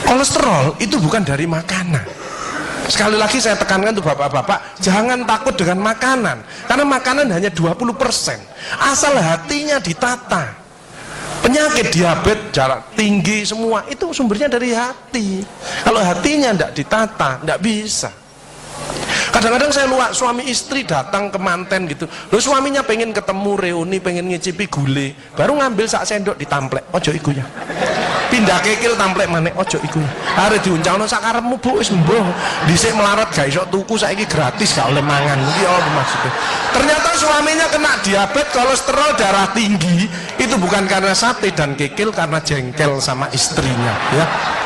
Kolesterol itu bukan dari makanan. Sekali lagi saya tekankan tuh bapak-bapak, jangan takut dengan makanan, karena makanan hanya 20%. Asal hatinya ditata. Penyakit diabetes, darah tinggi, semua itu sumbernya dari hati. Kalau hatinya tidak ditata, tidak bisa. Kadang-kadang saya luak suami istri datang ke manten gitu, lo suaminya pengen ketemu reuni, pengen ngicipi gule, baru ngambil sak sendok ditamplek, ojo iku ya. Pindah kekil tamplek maneh, ojo iku ya. Are diuncalno sak karepmu Bu, wis mbuh. Dhisik melarat gak iso tuku, saiki gratis gak oleh mangan. Iki apa maksudnya? Ternyata suaminya kena diabetes, kolesterol, darah tinggi, itu bukan karena sate dan kekil, karena jengkel sama istrinya ya.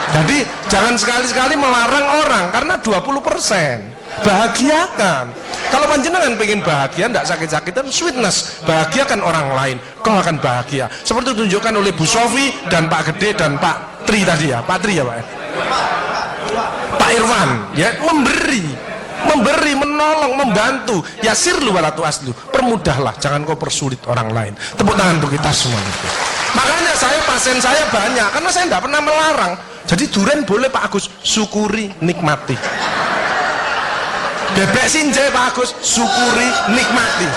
Jadi jangan sekali-sekali melarang orang, karena 20%. Bahagiakan. Kalau panjenengan pengen bahagia, tidak sakit-sakitan, sweetness, bahagiakan orang lain, kau akan bahagia. Seperti ditunjukkan oleh Bu Sofi dan Pak Gede dan Pak Tri tadi ya, Pak Tri ya Pak ya? Pak Irwan ya, memberi, menolong, membantu. Ya sirlu walatu aslu, permudahlah, jangan kau persulit orang lain. Tepuk tangan untuk kita semua itu. Makanya pasien saya banyak, karena saya tidak pernah melarang. Jadi durian boleh Pak Agus, syukuri, nikmati. Bebek sinjai Pak Agus, syukuri, nikmati.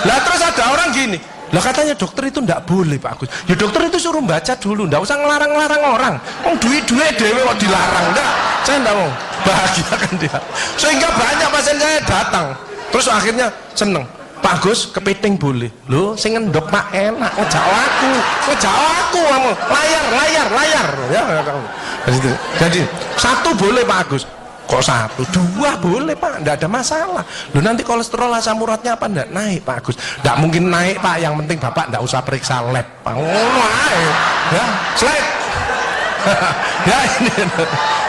Lah terus ada orang gini, lah katanya dokter itu ndak boleh Pak Agus. Ya dokter itu suruh baca dulu, ndak usah ngelarang-larang orang. Duit-duit dewe kok dilarang, ndak. Saya ndak mau, bahagiakan dia. Sehingga banyak pasien saya datang, terus akhirnya seneng. Pak Agus, kepiting boleh. Loh, sing ngendok Pak enak, ngejak aku kamu. Layar. Ya, jadi satu boleh Pak Agus. Kok satu, dua boleh Pak, enggak ada masalah. Loh nanti kolesterol asam uratnya apa enggak naik Pak Agus? Enggak mungkin naik Pak, yang penting Bapak enggak usah periksa lab Pak. Ya, slide. Ya ini.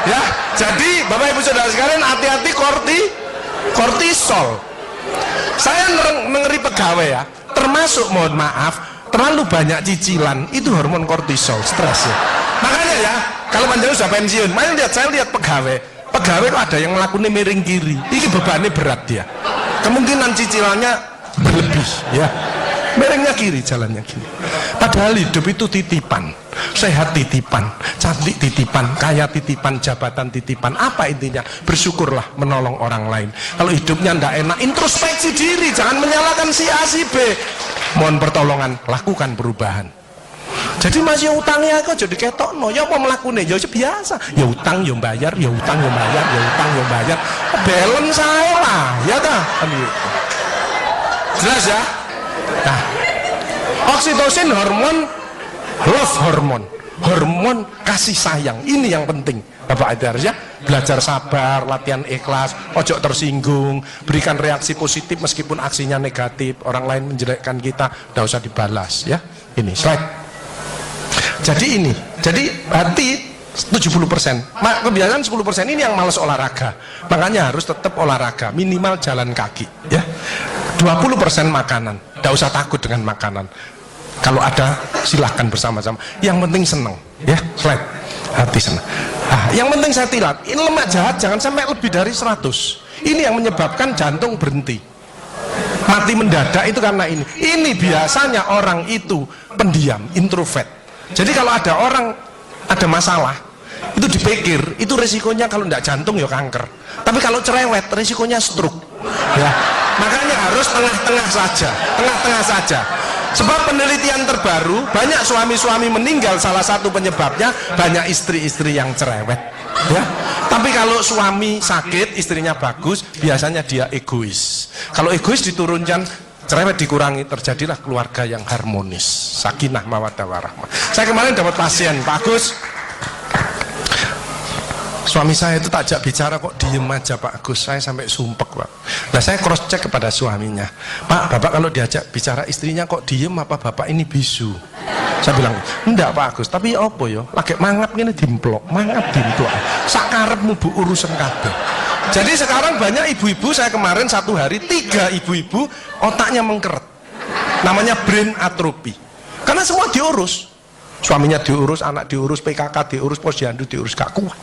Ya, jadi Bapak Ibu Saudara sekalian, hati-hati kortisol. Saya ngeri pegawai ya, termasuk mohon maaf, terlalu banyak cicilan, itu hormon kortisol, stres ya. Makanya ya, kalau panjenengan sudah pensiun, saya lihat pegawai kok ada yang melakukannya miring kiri, ini bebannya berat dia, kemungkinan cicilannya berlebih ya, miringnya kiri, jalannya kiri. Padahal hidup itu titipan, sehat titipan, cantik titipan, kaya titipan, jabatan titipan. Apa intinya? Bersyukurlah, menolong orang lain. Kalau hidupnya ndak enak, introspeksi diri, jangan menyalahkan si A si B, mohon pertolongan, lakukan perubahan. Jadi masih utangnya kok jadi ketok no, ya apa melakukannya, ya biasa, ya utang ya bayar, ya utang ya bayar, ya utang ya bayar, balance saya lah, ya dah. Jelas ya? Nah, oksitosin hormon love hormon kasih sayang, ini yang penting Bapak Ibu ya. Belajar sabar, latihan ikhlas, ojo tersinggung, berikan reaksi positif meskipun aksinya negatif, orang lain menjelekkan kita, tidak usah dibalas ya. Ini slide. Jadi hati 70%, kebiasaan 10% ini yang malas olahraga, makanya harus tetap olahraga, minimal jalan kaki ya. 20% makanan, tidak usah takut dengan makanan, kalau ada silahkan bersama-sama, yang penting seneng ya. Slide, hati seneng. Yang penting saya tilat, ini lemak jahat jangan sampai lebih dari 100, ini yang menyebabkan jantung berhenti, mati mendadak itu karena ini biasanya orang itu pendiam, introvert. Jadi kalau ada orang ada masalah itu dipikir, itu resikonya kalau tidak jantung ya kanker, tapi kalau cerewet resikonya stroke ya. Makanya harus tengah-tengah saja. Sebab penelitian terbaru, banyak suami-suami meninggal, salah satu penyebabnya banyak istri-istri yang cerewet ya. Tapi kalau suami sakit, istrinya bagus, biasanya dia egois. Kalau egois diturunkan, cerewet dikurangi, terjadilah keluarga yang harmonis, sakinah mawaddah warahmah. Saya kemarin dapat pasien, Pak Agus, suami saya itu takjak bicara kok diem aja Pak Agus, saya sampai sumpek Pak. Nah saya cross check kepada suaminya, Pak, Bapak kalau diajak bicara istrinya kok diem, apa Bapak ini bisu? Saya bilang, enggak Pak Agus, tapi apa ya, lagi mangap ini dimplok, sakarepmu bu urusan kabeh. Jadi sekarang banyak ibu-ibu, saya kemarin satu hari 3 ibu-ibu otaknya mengkeret, namanya brain atrophy, karena semua diurus, suaminya diurus, anak diurus, PKK diurus, posyandu diurus, gak kuat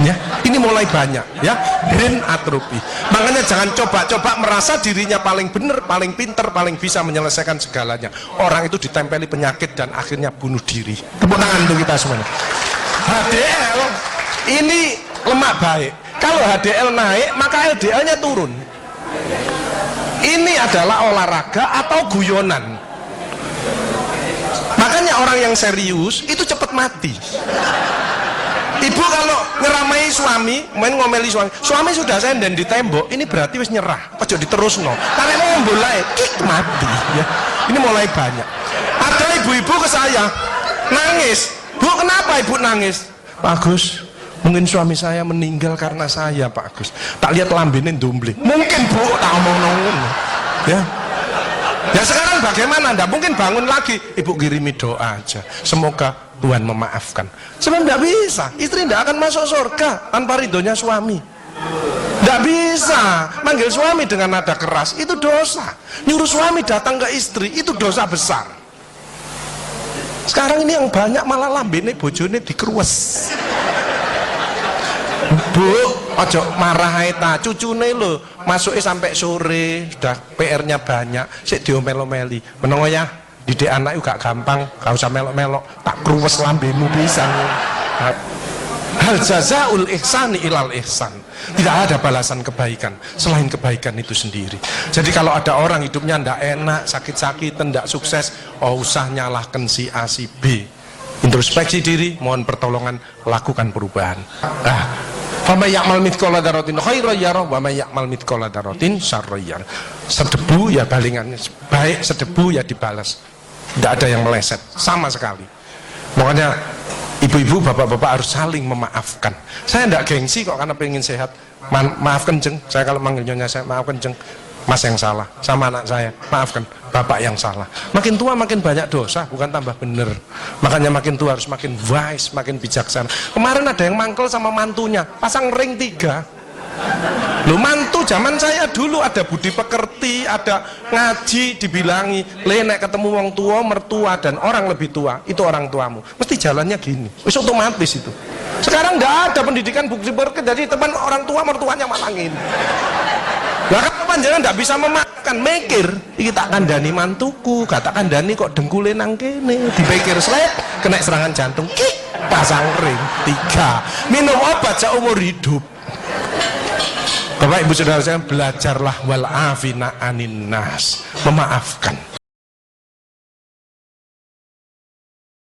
ya. Ini mulai banyak ya, brain atrophy. Makanya jangan coba-coba merasa dirinya paling benar, paling pinter, paling bisa menyelesaikan segalanya. Orang itu ditempeli penyakit dan akhirnya bunuh diri. Tepuk tangan untuk kita semuanya HDL ini lemak baik. Kalau HDL naik, maka LDL-nya turun. Ini adalah olahraga atau guyonan. Makanya orang yang serius itu cepat mati. Ibu kalau ngeramai suami, main ngomeli suami sudah senden di tembok, ini berarti wis nyerah. Ojo diterusno. Karena mau mulai mati ya. Ini mulai banyak. Ada ibu-ibu ke saya nangis. Bu, kenapa ibu nangis? Pak Agus, mungkin suami saya meninggal karena saya, Pak Agus. Tak lihat lambene ndumbling. Mungkin Bu, tak omong nongol. Ya. Ya sekarang bagaimana? Nggak mungkin bangun lagi. Ibu kirimi doa aja. Semoga Tuhan memaafkan. Sebab nggak bisa. Istri nggak akan masuk surga tanpa ridhonya suami. Nggak bisa. Manggil suami dengan nada keras itu dosa. Nyuruh suami datang ke istri itu dosa besar. Sekarang ini yang banyak malah lambene bojone dikeruwes. Bu, ojo marah ae ta, cucune lho, masuke sampai sore, sudah PR-nya banyak, sik diomel-omeli. Menengo ya, didik anak itu gak gampang, gak usah melok-melok, tak kruwes lambemu pisan. Hal jazaul ihsani ilal ihsan. Tidak ada balasan kebaikan selain kebaikan itu sendiri. Jadi kalau ada orang hidupnya ndak enak, sakit-sakitan, ndak sukses, oh usah nyalahkan si A si B. Introspeksi diri, mohon pertolongan, lakukan perubahan. Fama ya'mal mithqala dzarratin khairan yarah wa may ya'mal mithqala dzarratin syarran yarah. Sedebu ya balingannya, baik sedebu ya dibalas. Tidak ada yang meleset sama sekali. Makanya ibu-ibu, bapak-bapak harus saling memaafkan. Saya tidak gengsi kok karena pengen sehat. Maafkan jeng, saya kalau manggil nyonya saya maafkan jeng. Mas yang salah, sama anak saya maafkan, bapak yang salah. Makin tua makin banyak dosa, bukan tambah bener. Makanya makin tua harus makin wise, makin bijaksana. Kemarin ada yang mangkel sama mantunya, pasang ring 3. Lu mantu zaman saya dulu ada budi pekerti, ada ngaji, dibilangi nek ketemu wong tua, mertua dan orang lebih tua, itu orang tuamu, mesti jalannya gini, wis otomatis itu. Sekarang nggak ada pendidikan budi pekerti, jadi teman orang tua mertuanya malangin. Lah kan panjenengan ndak bisa memakan, mikir iki tak kandhani mantuku, gak tak kandhani kok dengkule nang kene, dipikir slep kena serangan jantung, pasang ring 3, minum obat seumur hidup. Bapak Ibu Saudara saya, belajarlah wal afina anin nas, memaafkan.